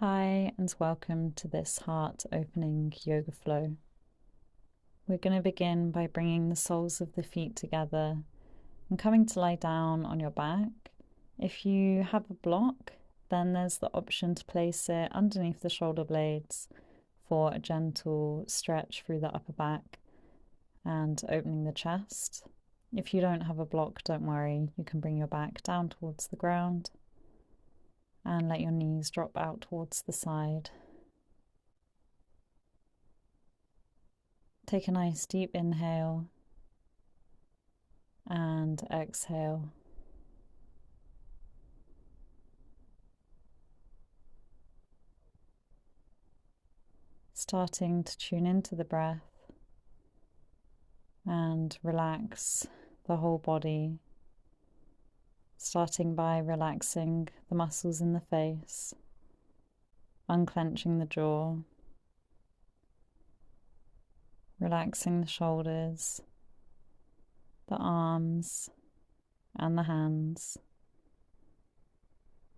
Hi, and welcome to this heart opening yoga flow. We're going to begin by bringing the soles of the feet together and coming to lie down on your back. If you have a block, then there's the option to place it underneath the shoulder blades for a gentle stretch through the upper back and opening the chest. If you don't have a block, don't worry, you can bring your back down towards the ground and let your knees drop out towards the side. Take a nice deep inhale and exhale. Starting to tune into the breath and relax the whole body. Starting by relaxing the muscles in the face, unclenching the jaw, relaxing the shoulders, the arms and the hands,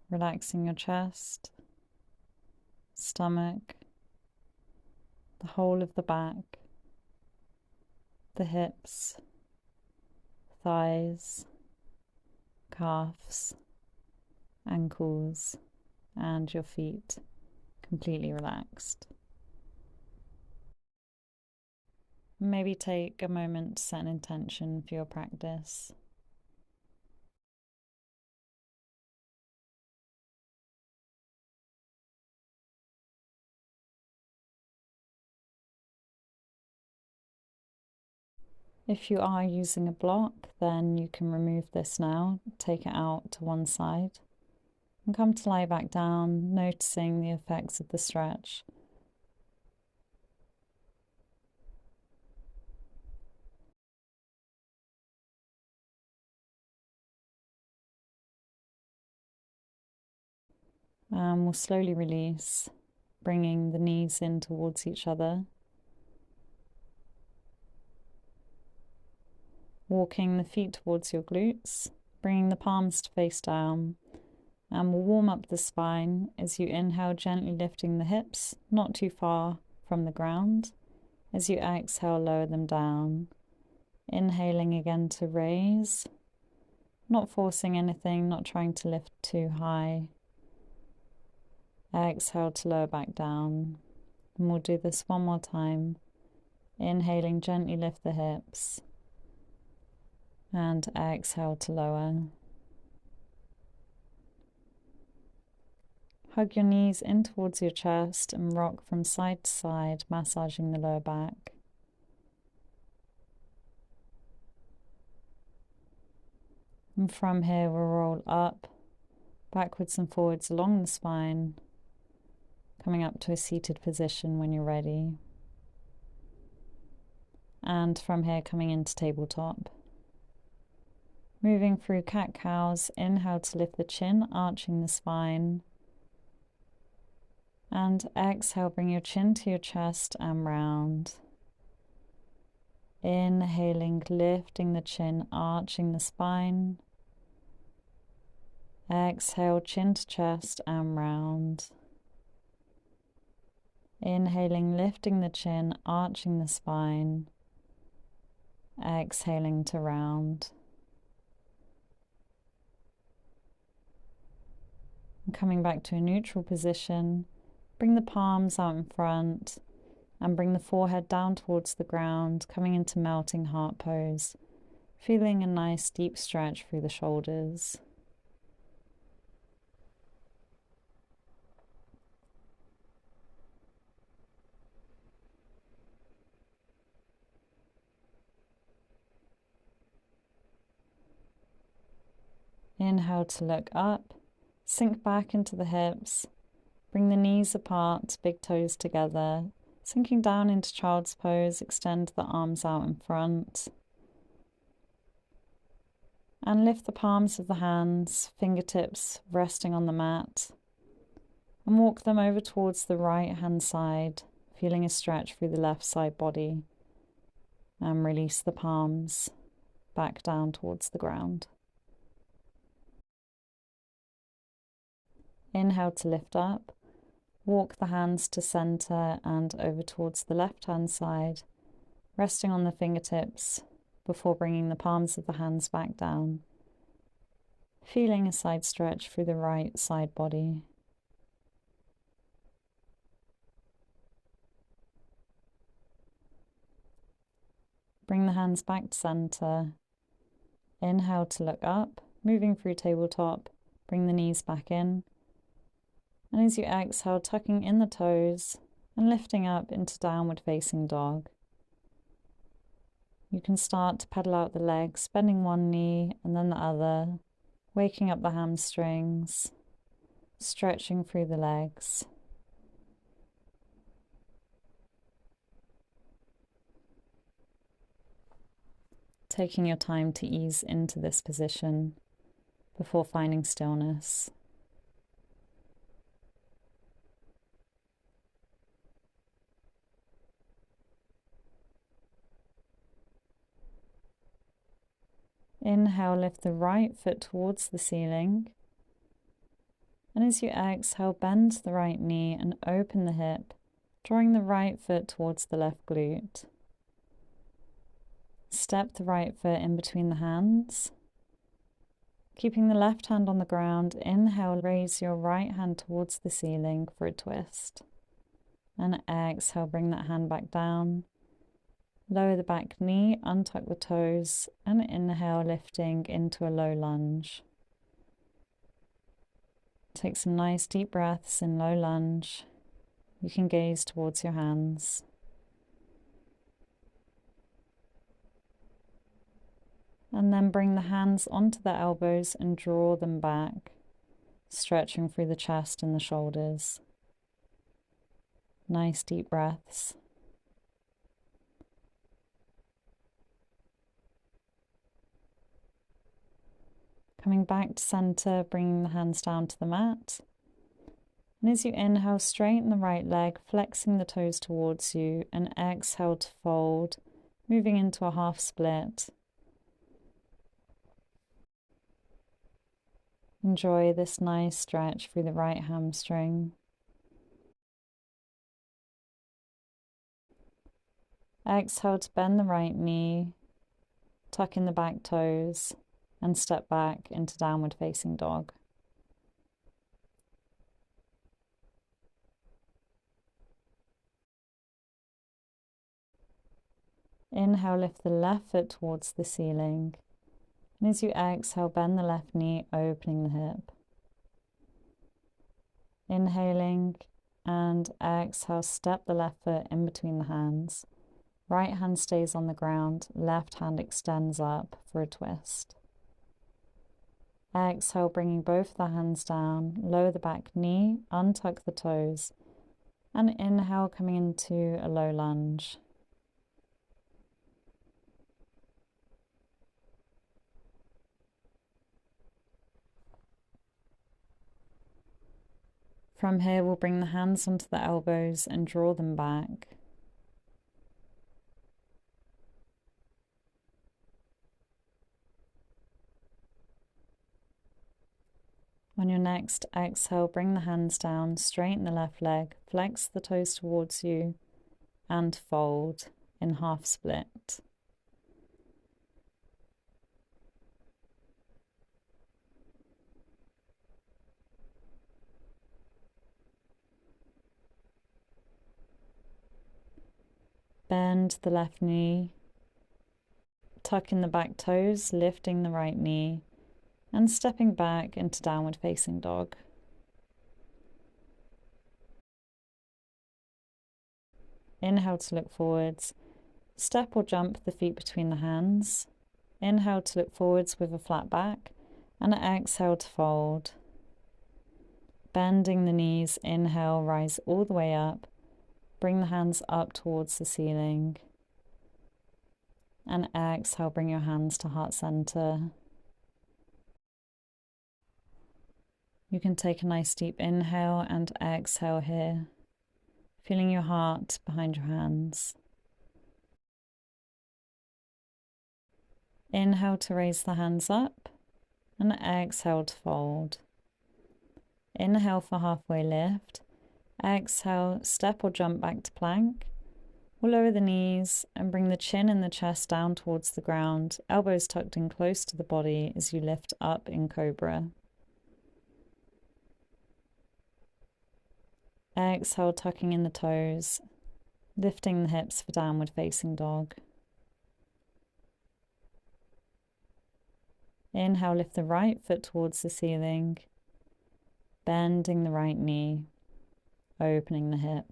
relaxing your chest, stomach, the whole of the back, the hips, thighs, calves, ankles, and your feet completely relaxed. Maybe take a moment to set an intention for your practice. If you are using a block, then you can remove this now, take it out to one side, and come to lie back down, noticing the effects of the stretch. And we'll slowly release, bringing the knees in towards each other, walking the feet towards your glutes, bringing the palms to face down, and we'll warm up the spine as you inhale, gently lifting the hips, not too far from the ground. As you exhale, lower them down. Inhaling again to raise, not forcing anything, not trying to lift too high. Exhale to lower back down. And we'll do this one more time. Inhaling, gently lift the hips. And exhale to lower. Hug your knees in towards your chest and rock from side to side, massaging the lower back. And from here, we'll roll up, backwards and forwards along the spine, coming up to a seated position when you're ready. And from here, coming into tabletop. Moving through cat-cows, inhale to lift the chin, arching the spine. And exhale, bring your chin to your chest and round. Inhaling, lifting the chin, arching the spine. Exhale, chin to chest and round. Inhaling, lifting the chin, arching the spine. Exhaling to round. And coming back to a neutral position, bring the palms out in front and bring the forehead down towards the ground, coming into melting heart pose, feeling a nice deep stretch through the shoulders. Inhale to look up, sink back into the hips, bring the knees apart, big toes together, sinking down into child's pose, extend the arms out in front. And lift the palms of the hands, fingertips resting on the mat, and walk them over towards the right hand side, feeling a stretch through the left side body, and release the palms back down towards the ground. Inhale to lift up, Walk the hands to center and over towards the left-hand side, resting on the fingertips before bringing the palms of the hands back down, feeling a side stretch through the right side body. Bring the hands back to center. Inhale to look up, moving through tabletop. Bring the knees back in. And as you exhale, tucking in the toes and lifting up into downward facing dog. You can start to pedal out the legs, bending one knee and then the other, waking up the hamstrings, stretching through the legs. Taking your time to ease into this position before finding stillness. Inhale, lift the right foot towards the ceiling. And as you exhale, bend the right knee and open the hip, drawing the right foot towards the left glute. Step the right foot in between the hands. Keeping the left hand on the ground, inhale, raise your right hand towards the ceiling for a twist. And exhale, bring that hand back down. Lower the back knee, untuck the toes, and inhale, lifting into a low lunge. Take some nice deep breaths in low lunge. You can gaze towards your hands. And then bring the hands onto the elbows and draw them back, stretching through the chest and the shoulders. Nice deep breaths. Coming back to center, bringing the hands down to the mat. And as you inhale, straighten the right leg, flexing the toes towards you, and exhale to fold, moving into a half split. Enjoy this nice stretch through the right hamstring. Exhale to bend the right knee, tuck in the back toes, and step back into downward facing dog. Inhale, lift the left foot towards the ceiling. And as you exhale, bend the left knee, opening the hip. Inhaling and exhale, step the left foot in between the hands. Right hand stays on the ground, left hand extends up for a twist. Exhale, bringing both the hands down, lower the back knee, untuck the toes, and inhale, coming into a low lunge. From here, we'll bring the hands onto the elbows and draw them back. On your next exhale, bring the hands down, straighten the left leg, flex the toes towards you, and fold in half split. Bend the left knee, tuck in the back toes, lifting the right knee, and stepping back into downward facing dog. Inhale to look forwards. Step or jump the feet between the hands. Inhale to look forwards with a flat back, and exhale to fold. Bending the knees, inhale, rise all the way up. Bring the hands up towards the ceiling. And exhale, bring your hands to heart center. You can take a nice deep inhale and exhale here, feeling your heart behind your hands. Inhale to raise the hands up and exhale to fold. Inhale for halfway lift. Exhale, step or jump back to plank. We'll lower the knees and bring the chin and the chest down towards the ground, elbows tucked in close to the body as you lift up in cobra. Exhale, tucking in the toes, lifting the hips for downward facing dog. Inhale, lift the right foot towards the ceiling, bending the right knee, opening the hip.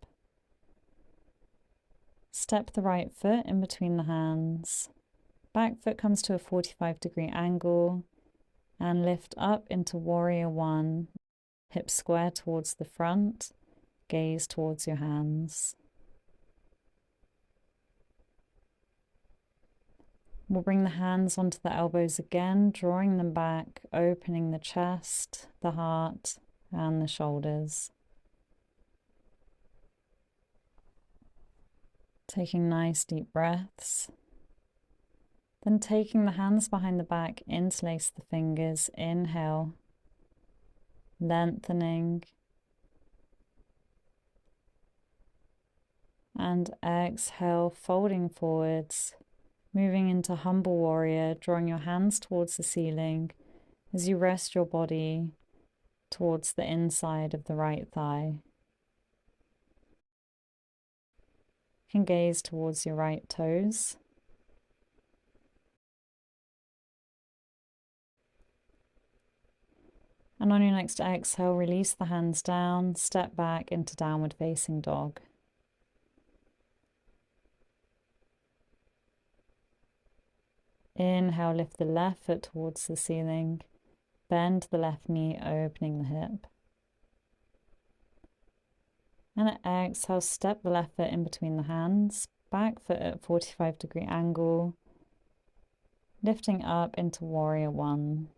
Step the right foot in between the hands. Back foot comes to a 45-degree angle and lift up into warrior one. Hips square towards the front, gaze towards your hands. We'll bring the hands onto the elbows again, drawing them back, opening the chest, the heart, and the shoulders. Taking nice deep breaths. Then taking the hands behind the back, interlace the fingers, inhale, lengthening, and exhale, folding forwards, moving into humble warrior, drawing your hands towards the ceiling as you rest your body towards the inside of the right thigh. You can gaze towards your right toes. And on your next exhale, release the hands down, step back into downward facing dog. Inhale, lift the left foot towards the ceiling, bend the left knee, opening the hip. And exhale, step the left foot in between the hands, back foot at 45-degree angle, lifting up into warrior one.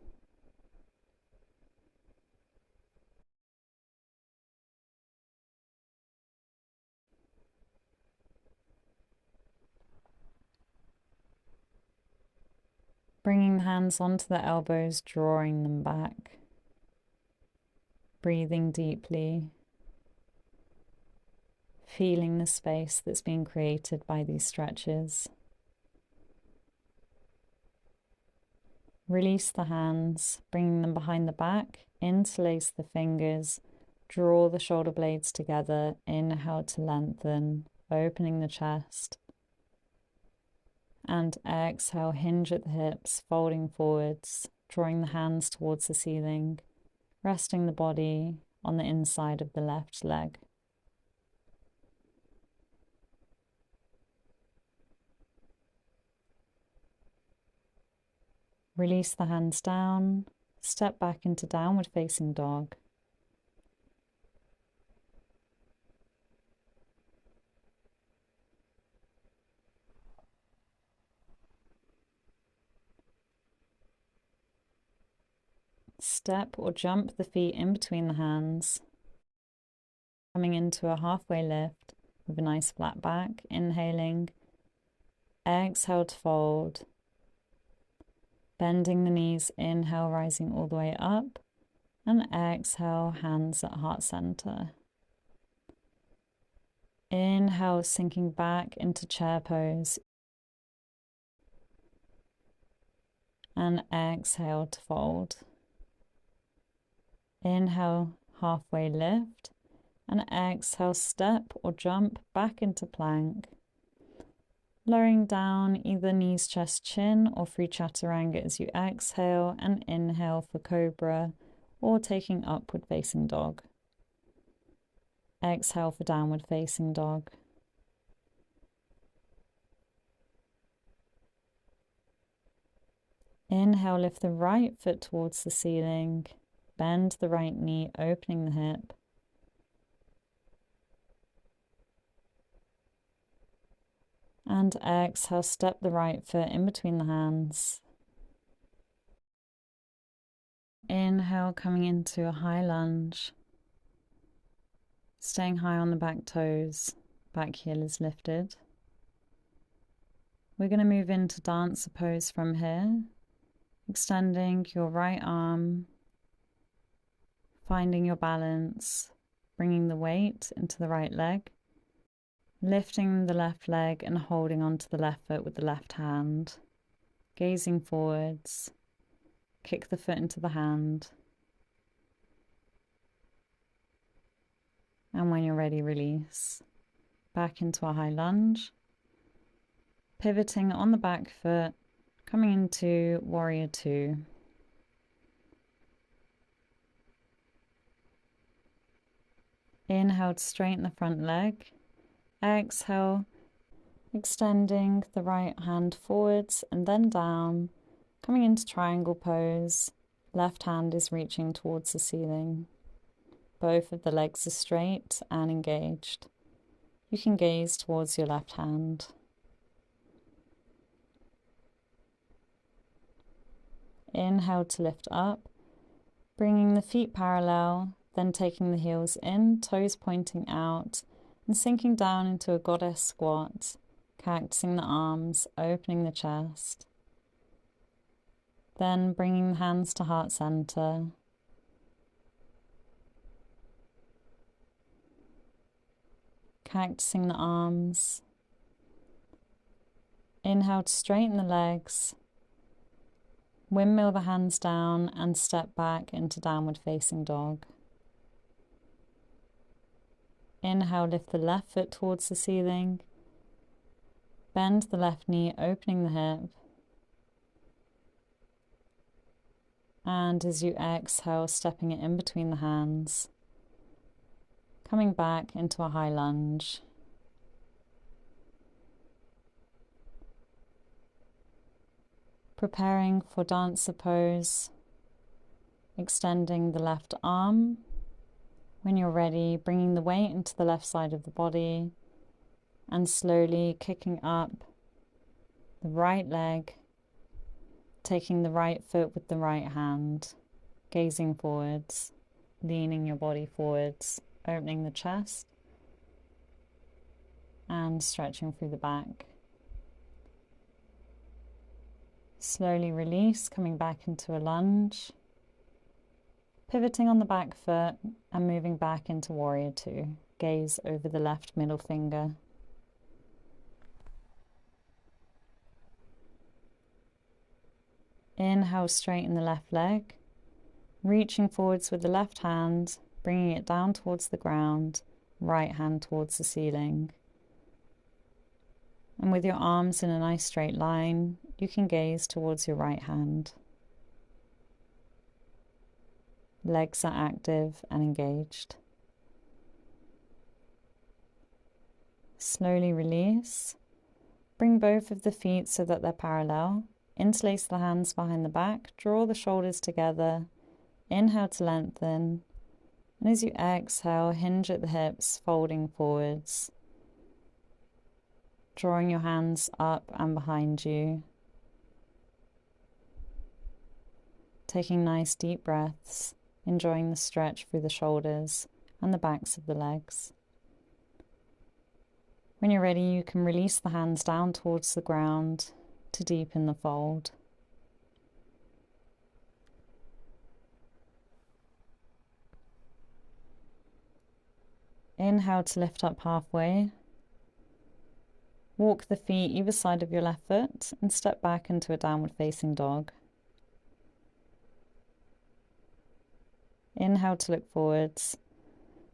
Bringing the hands onto the elbows, drawing them back. Breathing deeply. Feeling the space that's being created by these stretches. Release the hands, bringing them behind the back, interlace the fingers, draw the shoulder blades together, inhale to lengthen, opening the chest. And exhale, hinge at the hips, folding forwards, drawing the hands towards the ceiling, resting the body on the inside of the left leg. Release the hands down, step back into downward facing dog. Step or jump the feet in between the hands, coming into a halfway lift with a nice flat back, inhaling, exhale to fold, bending the knees, inhale, rising all the way up, and exhale, hands at heart center. Inhale, sinking back into chair pose, and exhale to fold. Inhale, halfway lift, and exhale, step or jump back into plank. Lowering down either knees, chest, chin, or free chaturanga as you exhale, and inhale for cobra, or taking upward facing dog. Exhale for downward facing dog. Inhale, lift the right foot towards the ceiling. Bend the right knee, opening the hip. And exhale, step the right foot in between the hands. Inhale, coming into a high lunge. Staying high on the back toes, back heel is lifted. We're going to move into dancer pose from here, extending your right arm, finding your balance, bringing the weight into the right leg, lifting the left leg and holding onto the left foot with the left hand, gazing forwards, kick the foot into the hand, and when you're ready, release. Back into a high lunge, pivoting on the back foot, coming into warrior two. Inhale to straighten the front leg. Exhale, extending the right hand forwards and then down, coming into triangle pose. Left hand is reaching towards the ceiling. Both of the legs are straight and engaged. You can gaze towards your left hand. Inhale to lift up, bringing the feet parallel, then taking the heels in, toes pointing out, and sinking down into a goddess squat, cactusing the arms, opening the chest. Then bringing the hands to heart center. Cactusing the arms. Inhale to straighten the legs. Windmill the hands down and step back into downward facing dog. Inhale, lift the left foot towards the ceiling. Bend the left knee, opening the hip. And as you exhale, stepping it in between the hands. Coming back into a high lunge. Preparing for dancer pose. Extending the left arm. When you're ready, bringing the weight into the left side of the body and slowly kicking up the right leg, taking the right foot with the right hand, gazing forwards, leaning your body forwards, opening the chest and stretching through the back. Slowly release, coming back into a lunge, pivoting on the back foot and moving back into warrior two. Gaze over the left middle finger. Inhale, straighten the left leg, reaching forwards with the left hand, bringing it down towards the ground, right hand towards the ceiling. And with your arms in a nice straight line, you can gaze towards your right hand. Legs are active and engaged. Slowly release. Bring both of the feet so that they're parallel. Interlace the hands behind the back. Draw the shoulders together. Inhale to lengthen. And as you exhale, hinge at the hips, folding forwards. Drawing your hands up and behind you. Taking nice deep breaths, enjoying the stretch through the shoulders and the backs of the legs. When you're ready, you can release the hands down towards the ground to deepen the fold. Inhale to lift up halfway. Walk the feet either side of your left foot and step back into a downward facing dog. Inhale to look forwards.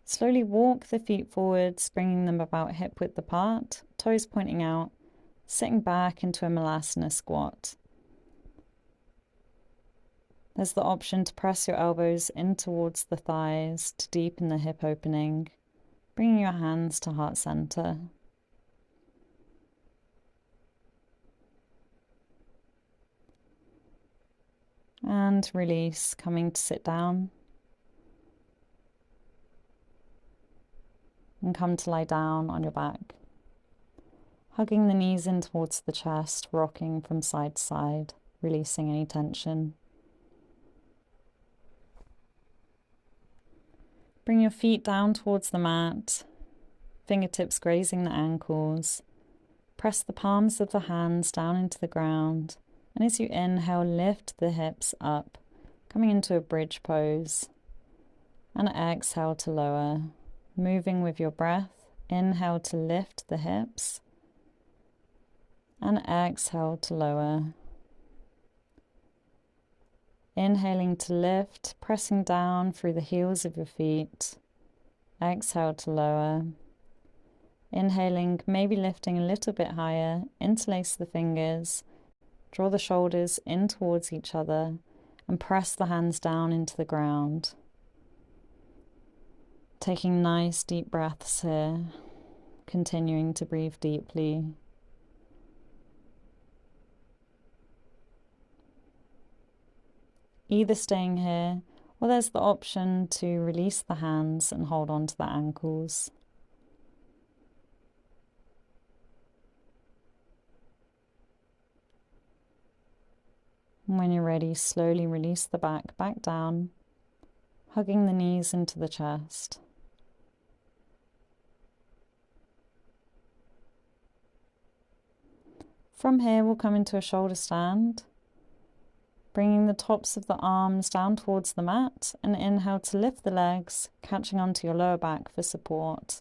Slowly walk the feet forwards, bringing them about hip width apart, toes pointing out, sitting back into a malasana squat. There's the option to press your elbows in towards the thighs to deepen the hip opening, bringing your hands to heart center. And release, coming to sit down. And come to lie down on your back. Hugging the knees in towards the chest, rocking from side to side, releasing any tension. Bring your feet down towards the mat, fingertips grazing the ankles. Press the palms of the hands down into the ground. And as you inhale, lift the hips up, coming into a bridge pose. And exhale to lower. moving with your breath. Inhale to lift the hips and exhale to lower. Inhaling to lift, pressing down through the heels of your feet. Exhale to lower. Inhaling, maybe lifting a little bit higher, interlace the fingers, draw the shoulders in towards each other, and press the hands down into the ground. Taking nice deep breaths here, continuing to breathe deeply. Either staying here, or there's the option to release the hands and hold on to the ankles. And when you're ready, slowly release the back down, hugging the knees into the chest. From here, we'll come into a shoulder stand, bringing the tops of the arms down towards the mat, and inhale to lift the legs, catching onto your lower back for support,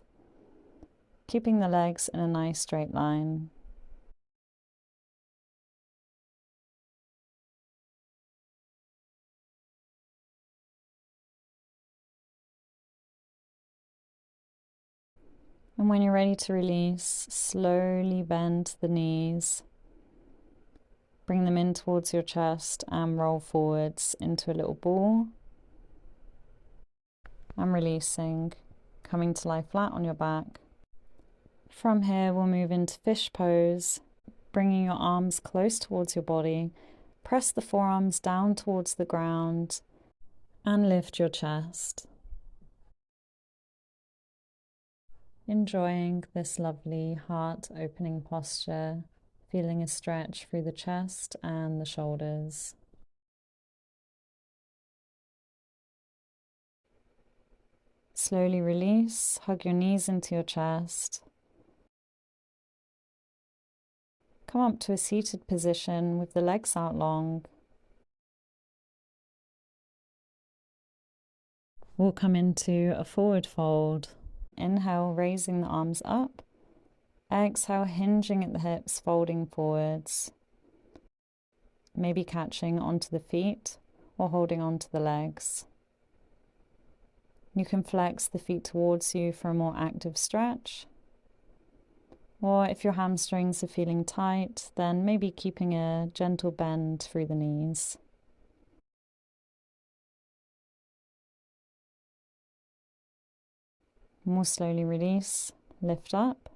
keeping the legs in a nice straight line. And when you're ready to release, slowly bend the knees. Bring them in towards your chest and roll forwards into a little ball. And releasing, coming to lie flat on your back. From here, we'll move into fish pose, bringing your arms close towards your body. Press the forearms down towards the ground and lift your chest. Enjoying this lovely heart-opening posture, feeling a stretch through the chest and the shoulders. Slowly release, hug your knees into your chest. Come up to a seated position with the legs out long. We'll come into a forward fold. Inhale, raising the arms up. Exhale, hinging at the hips, folding forwards. Maybe catching onto the feet or holding onto the legs. You can flex the feet towards you for a more active stretch. Or if your hamstrings are feeling tight, then maybe keeping a gentle bend through the knees. More slowly release, lift up,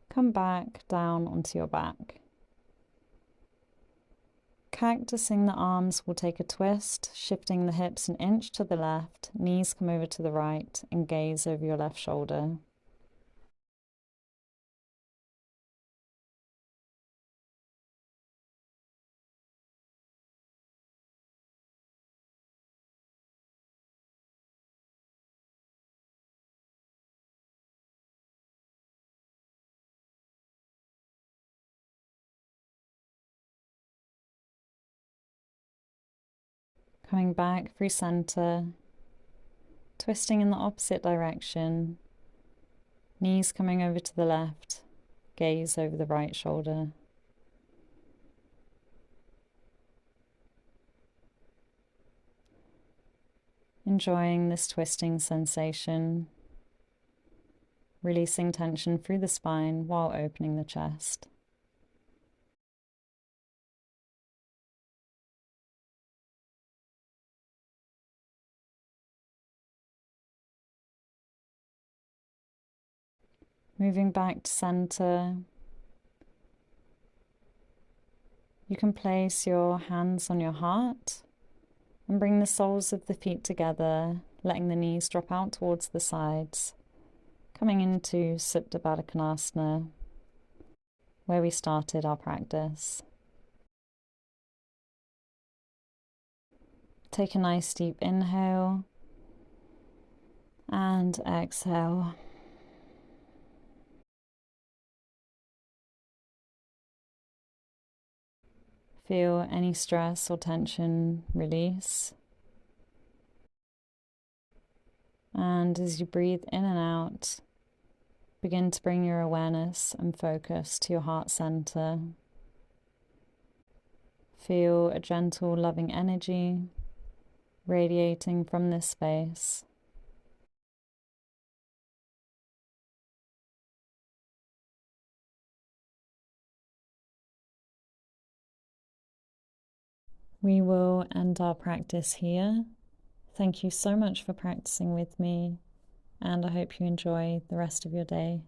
come back down onto your back. Cactusing the arms, will take a twist, shifting the hips an inch to the left, knees come over to the right, and gaze over your left shoulder. Coming back through center, twisting in the opposite direction, knees coming over to the left, gaze over the right shoulder. Enjoying this twisting sensation, releasing tension through the spine while opening the chest. Moving back to center, you can place your hands on your heart and bring the soles of the feet together, letting the knees drop out towards the sides, coming into Supta Baddha Konasana, where we started our practice. Take a nice deep inhale and exhale. Feel any stress or tension release. And as you breathe in and out, begin to bring your awareness and focus to your heart center. Feel a gentle, loving energy radiating from this space. We will end our practice here. Thank you so much for practicing with me, and I hope you enjoy the rest of your day.